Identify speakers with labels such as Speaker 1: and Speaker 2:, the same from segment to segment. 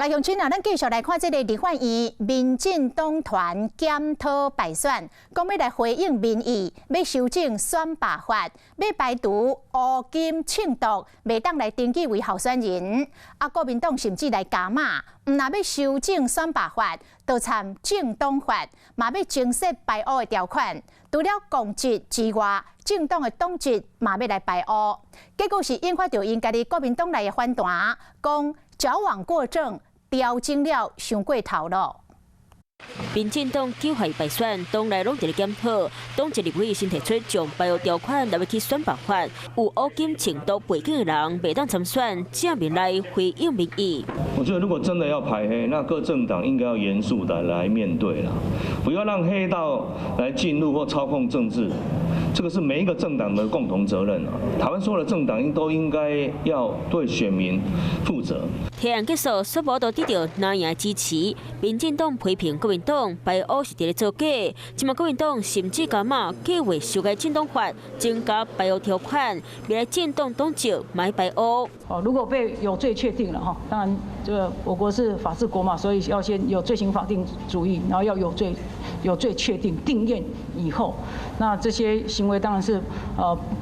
Speaker 1: 来，乡亲啊，咱继续来看这个立法院民进党团检讨败选，讲要来回应民意，要修正选罢法，要排除乌金庆毒，袂当来登记为候选人。啊，国民党甚至来加码，毋若要修正选罢法，就参政党法，嘛要精设排污的条款。除了公职之外，政党的党职嘛要来排污。结果是引发到因家己国民党内的反弹，讲矫枉过正。 调整了，上过头了。
Speaker 2: 民进党9号败选，党内拢伫咧检讨，党一立委先提出将排污条款纳入去选罢法，有乌金程度背景的人袂当参选，正面来回应民意。
Speaker 3: 我觉得如果真的要排黑，那各政党应该要严肃的来面对了，不要让黑道来进入或操控政治。 这个是每一个政党的共同责任啊！台湾所有的政党都应该要对选民负责。提案
Speaker 2: 结束，说无都得到南洋支持。民进党批评国民党排污是伫咧造假，即卖国民党甚至加码计划修改政党法，增加排污条款，未来政党党籍买排污。
Speaker 4: 哦，如果被有罪确定了哈，当然这个我国是法治国嘛，所以要先有罪行法定主义，然后要有罪确定定验以后，那这些行为当然是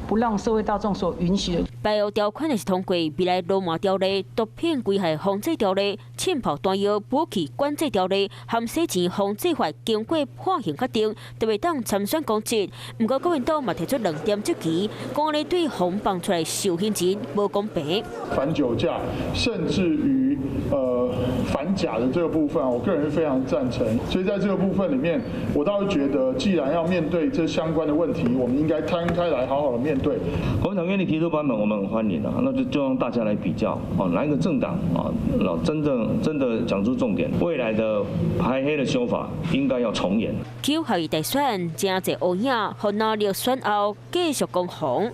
Speaker 4: 不让社会大众所允许的。
Speaker 2: 排污条款也是通过未来罗马条例、毒品危害防治条例、浸泡弹药武器管制条例和洗钱防治法经过判刑确定，就袂当参选公职。不过国民党嘛提出2点质疑，讲你对放放出来受刑人无公平。
Speaker 5: 反酒驾，甚至于反假的这个部分，我个人是非常赞成。所以在这个部分里面，我倒是觉得，既然要面对这相关的问题，我们应该摊开来好好的面对。
Speaker 3: 国民党愿意提出版本，我们很欢迎啊，那就让大家来比较哦，哪一个政党啊，真的讲出重点，未来的排黑的修法应该要重演。
Speaker 2: 9号大选，正侪乌影，和哪力选后继续攻防。